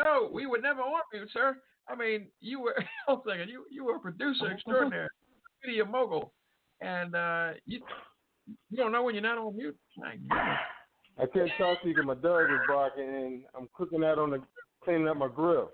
no, we would never want you, sir. I mean, you were. I was thinking you were a producer extraordinary, media mogul, and you don't know when you're not on mute. My goodness. I couldn't talk to you because my dog was barking, and I'm cooking out cleaning up my grill.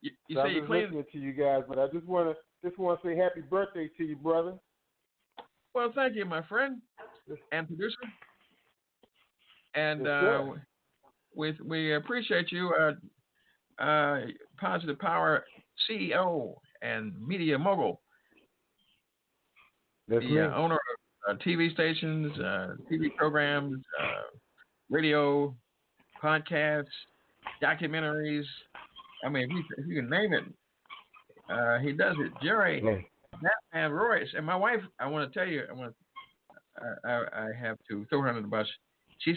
You so say I'm you just clean. listening to you guys, but I just want to say happy birthday to you, brother. Well, thank you, my friend and producer, and Yes, we appreciate you, Positive Power CEO and media mogul, That's the me. owner of TV stations, TV programs, radio, podcasts, documentaries. I mean, if you can name it, he does it. Jerry, Batman Royce, and my wife. I want to tell you, I have to throw her under the bus. She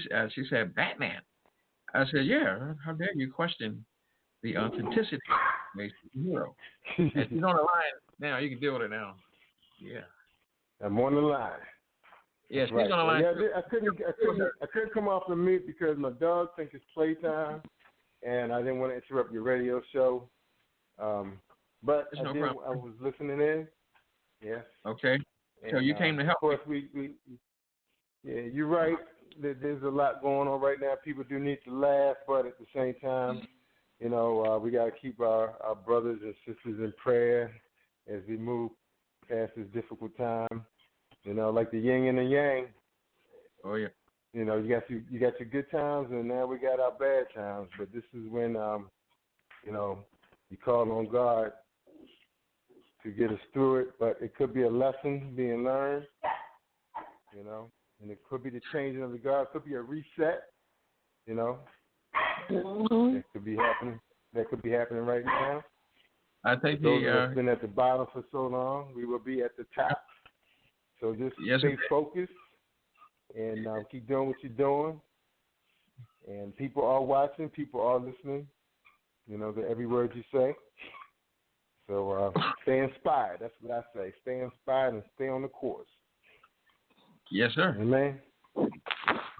said Batman. I said, yeah. How dare you question the authenticity of a hero? And she's on the line now. You can deal with it now. Yeah. I'm on the line. Yeah, she's right. on the line. Yeah, I couldn't come off the mute because my dog thinks it's playtime, and I didn't want to interrupt your radio show. But I was listening in. Yes. Okay. So you came to help. Of course, yeah, you're right. There's a lot going on right now. People do need to laugh, but at the same time, we got to keep our brothers and sisters in prayer as we move past this difficult time. Like the yin and the yang. Oh yeah. You got your good times, and now we got our bad times. But this is when you call on God to get us through it. But it could be a lesson being learned. And it could be the changing of the guard. It could be a reset. Mm-hmm. That could be happening. That could be happening right now. I think those of us been at the bottom for so long, we will be at the top. So just stay focused and keep doing what you're doing. And people are watching. People are listening. To every word you say. So stay inspired. That's what I say. Stay inspired and stay on the course. Yes, sir. Amen. All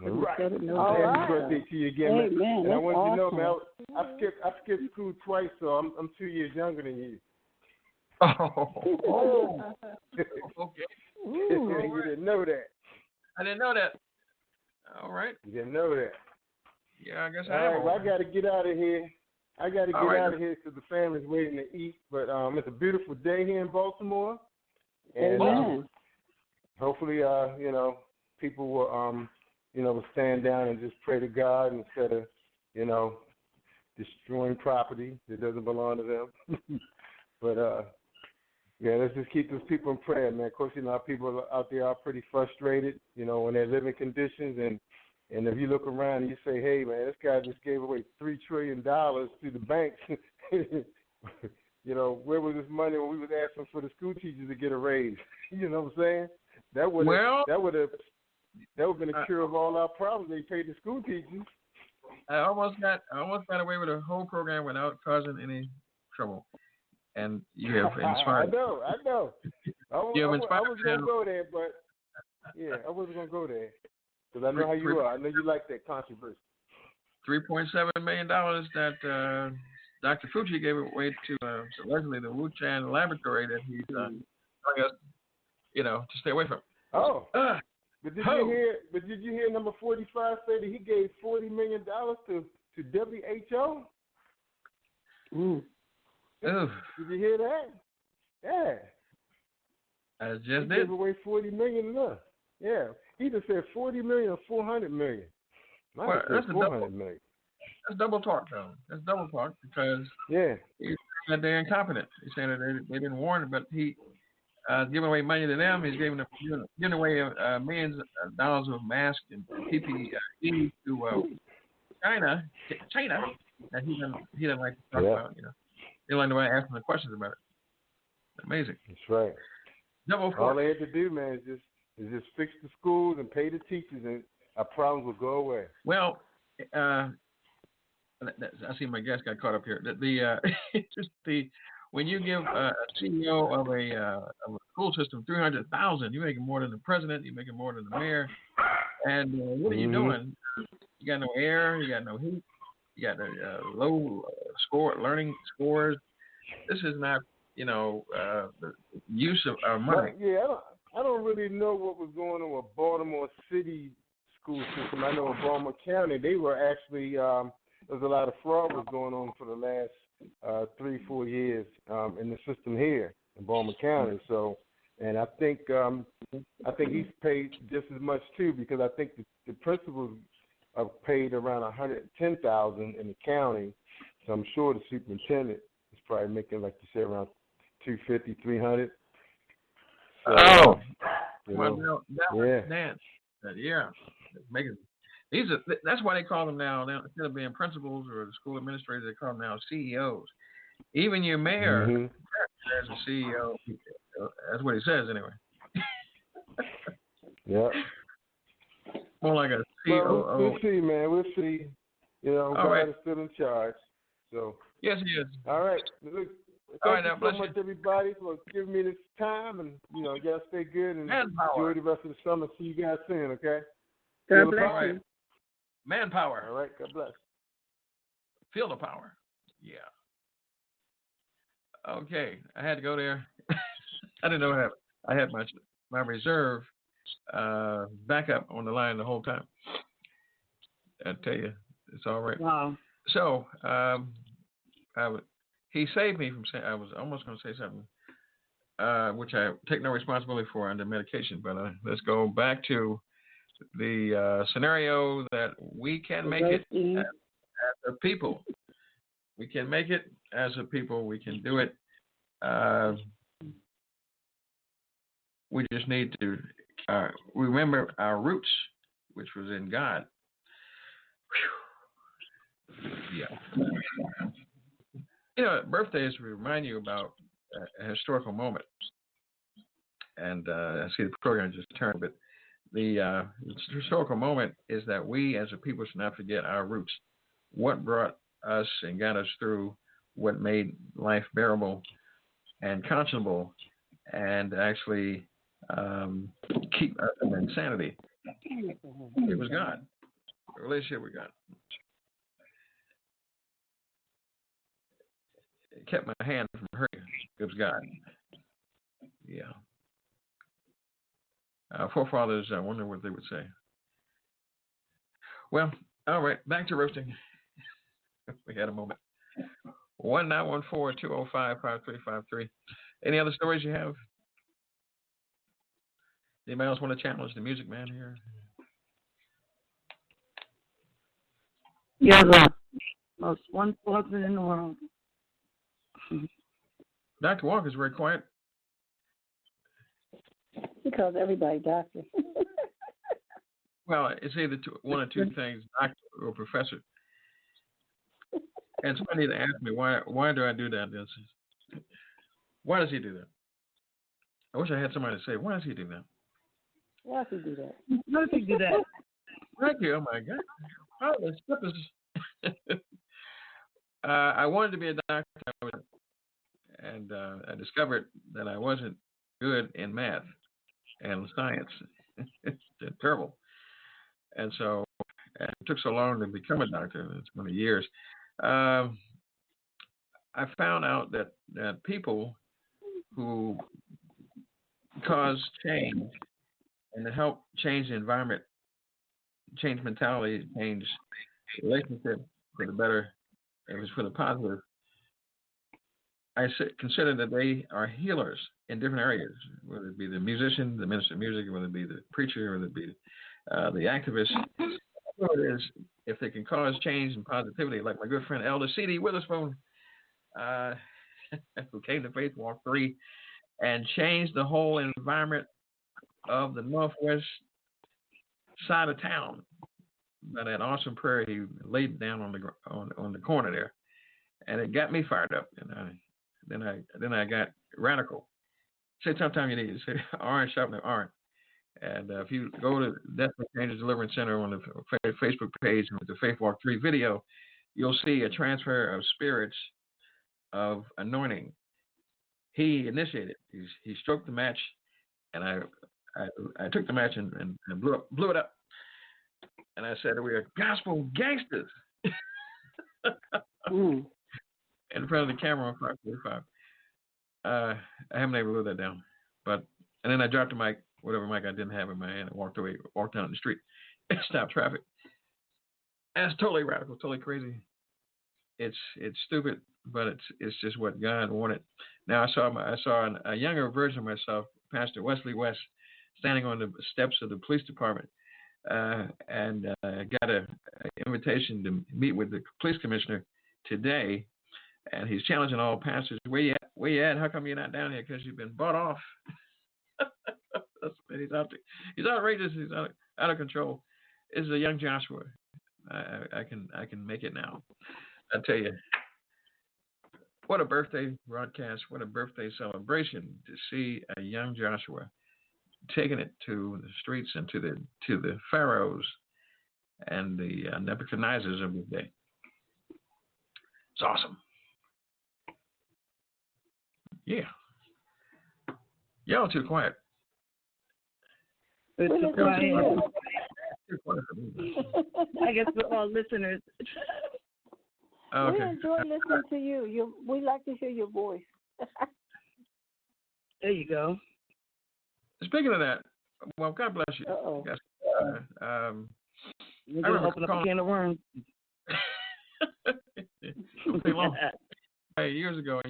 right. Happy birthday to you again, man. And I want you to know, man, I skipped school twice, so I'm 2 years younger than you. Oh. Okay. You didn't know that. I didn't know that. All right. You didn't know that. Yeah, I guess All right, well, I got to get out of here. Out of here because the family's waiting to eat. But it's a beautiful day here in Baltimore. And hopefully, people will stand down and just pray to God instead of, destroying property that doesn't belong to them. But, let's just keep those people in prayer, man. Of course, our people out there are pretty frustrated, in their living conditions. And if you look around and you say, hey, man, this guy just gave away $3 trillion to the banks, where was this money when we was asking for the school teachers to get a raise? You know what I'm saying? That would have been a cure of all our problems. They paid the school teachers. I almost got away with a whole program without causing any trouble. And you have inspired. I know. I was going to go there, but I wasn't going to go there. Because I know how you are. I know you like that controversy. $3.7 million that Dr. Fauci gave away to allegedly the Wuhan laboratory that he's telling us, to stay away from. Oh. But did you hear number 45 say that he gave $40 million to WHO? Did you hear that? Yeah. I just he gave away $40 million. Look. Yeah. He just said $40 million or $400 million. Well, that's $400 million. That's double talk, though. That's double talk because he's saying that they're incompetent. He's saying that they've been warned, but he giving away money to them. He's giving away millions of dollars of masks and PPE to China. That he doesn't like to talk about. They don't like to ask him the questions about it. Amazing. That's right. Double talk. All they had to do, man, is just fix the schools and pay the teachers, and our problems will go away. Well, I see my guest got caught up here. When you give a CEO of a school system $300,000, you're making more than the president. You're making more than the mayor. And what are you doing? You got no air. You got no heat. You got low learning scores. This is not, the use of our money. Yeah, I don't really know what was going on with Baltimore City school system. I know in Baltimore County, they were actually, there's a lot of fraud was going on for the last 3-4 years in the system here in Baltimore County. So, and I think he's paid just as much too, because I think the principals are paid around $110,000 in the county. So I'm sure the superintendent is probably making, like you said, around $250,000, $300,000. So, well, yeah, that's why they call them now. Instead of being principals or the school administrators, they call them now CEOs. Even your mayor as a CEO. That's what he says anyway. Yeah. More like a COO. Well, we'll see, man. We'll see. God is still in charge. So. Yes, he is. All right. Look, thank you so much, everybody, for giving me this time, and you gotta stay good and enjoy the rest of the summer. See you guys soon, okay? God bless you. Manpower. All right. God bless. Feel the power. Yeah. Okay, I had to go there. I didn't know what happened. I had my reserve backup on the line the whole time. I tell you, it's all right. Wow. So he saved me from saying, I was almost going to say something, which I take no responsibility for under medication. But let's go back to the scenario that we can make it as a people. We can make it as a people. We can do it. We just need to remember our roots, which was in God. Whew. Yeah. Birthdays remind you about a historical moment. And I see the program just turned, but the historical moment is that we as a people should not forget our roots. What brought us and got us through, what made life bearable and conscionable, and actually keep us in insanity. It was God. A relationship with God. It kept my hand from hurting. It was God. Yeah. Our forefathers, I wonder what they would say. Well, all right, back to roasting. We had a moment. 1-914-205-5353. Any other stories you have? Anybody else want to challenge the music man here? You're the most wonderful husband in the world. Dr. Walker's very quiet. He calls everybody doctor. Well, it's either one or two things, doctor or professor. And somebody need to ask me, why do I do that? Why does he do that? I wish I had somebody to say, why does he do that? Why does he do that? Why does he do that? Thank you. Oh, my God. Oh, the slippers. I wanted to be a doctor, and I discovered that I wasn't good in math and science. It's terrible. And so it took so long to become a doctor. It's been years. I found out that people who cause change and to help change the environment, change mentality, change relationship for the better, if it's for the positive, I consider that they are healers in different areas, whether it be the musician, the minister of music, whether it be the preacher, whether it be the activist. Whatever it is, if they can cause change and positivity, like my good friend Elder C.D. Witherspoon, who came to Faith Walk 3 and changed the whole environment of the northwest side of town. By that awesome prayer he laid down on the corner there, and it got me fired up. And then I got radical. Say sometime you need to say orange sharpening orange. And if you go to Destiny Changes Deliverance Center on the Facebook page with the Faith Walk 3 video, you'll see a transfer of spirits of anointing. He initiated. He stroked the match, and I took the match and blew it up. And I said, we are gospel gangsters. In front of the camera on 545. I haven't been able to live that down. And then I dropped the mic, whatever mic I didn't have in my hand, and walked away, walked down the street, and stopped traffic. And it's totally radical, totally crazy. It's stupid, but it's just what God wanted. Now I saw a younger version of myself, Pastor Wesley West, standing on the steps of the police department, and got an invitation to meet with the police commissioner today, and he's challenging all pastors. Where you at? How come you're not down here? Because you've been bought off. He's out there. He's outrageous. He's out of control. This is a young Joshua. I can make it now. I tell you, what a birthday broadcast! What a birthday celebration to see a young Joshua taking it to the streets and to the pharaohs and the Nebuchadnezzars of the day. It's awesome. Yeah. Y'all too quiet. It's too quiet. Too quiet for me. I guess we're all listeners. Okay. We enjoy listening to you. We like to hear your voice. There you go. Speaking of that, well, God bless you. Uh-oh. Yes. You're going to open up a can of worms. Long. Years ago,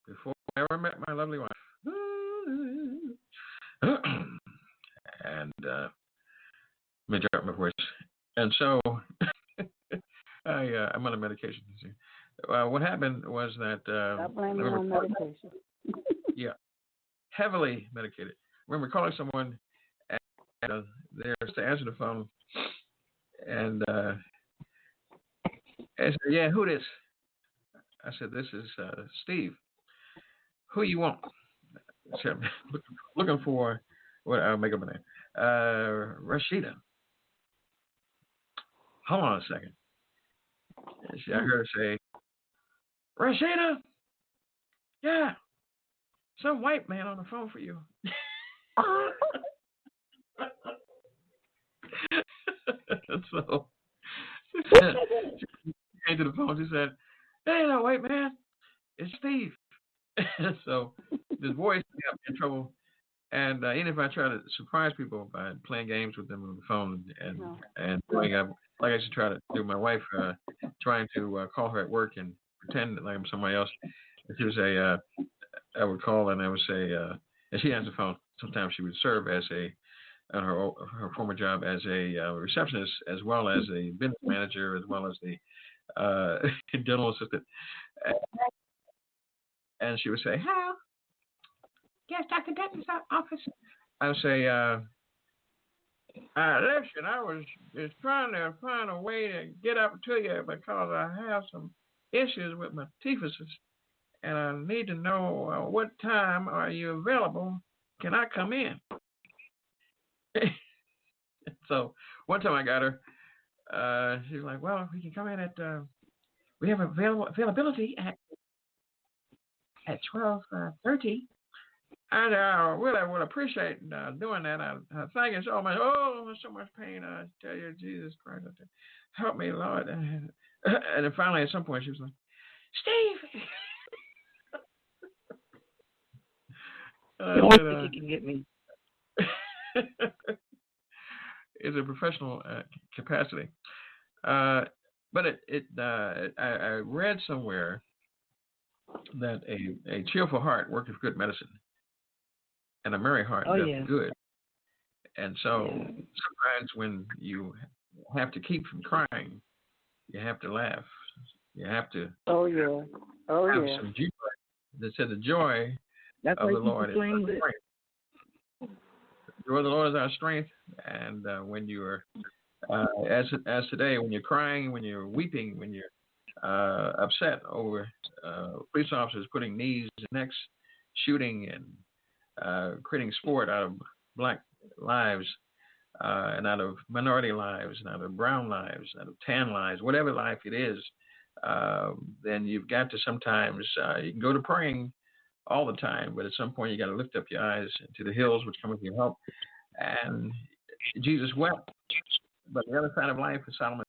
before I ever met my lovely wife, and let me drop my voice. And so I'm on a medication. What happened was that I blame you on medication. Yeah, heavily medicated. I remember calling someone, and they're to answer the phone, and I said, "Yeah, who this?" I said, "This is Steve. Who you want?" I said, looking for what? I'll make up a name. Rashida. Hold on a second. I heard her say, "Rashida, yeah, some white man on the phone for you." So she came to the phone. She said, "Hey, no white man, it's Steve." So this voice got me in trouble. And even if I try to surprise people by playing games with them on the phone and going up, like I used to try to do with my wife, trying to call her at work and pretend like I'm somebody else. She would say, I would call and I would say, and she answered the phone. Sometimes she would serve as her former job as a receptionist, as well as a business manager, as well as the dental assistant. And she would say, "Hello. Yes, Dr. Denton's office." I would say, "Listen, I was just trying to find a way to get up to you because I have some issues with my teeth, and I need to know what time are you available? Can I come in?" So one time I got her. She was like, "Well, we can come in at we have availability at 12:30." And I really would appreciate doing that. I thank you so much. Oh, there's so much pain. I tell you, Jesus Christ, help me, Lord. And then finally, at some point, she was like, "Steve." The only thing you can get me. Is a professional capacity. But I read somewhere that a cheerful heart worketh good medicine, and a merry heart doth good. And so sometimes when you have to keep from crying, you have to laugh. You have to have some joy. They said the joy of the Lord is our strength. The joy of the Lord is our strength. And when you are, as today, when you're crying, when you're weeping, when you're upset over police officers putting knees and necks, shooting and creating sport out of black lives and out of minority lives and out of brown lives, out of tan lives, whatever life it is, then you've got to sometimes, you can go to praying all the time, but at some point you got to lift up your eyes to the hills which come with your help. And Jesus wept but the other side of life is Solomon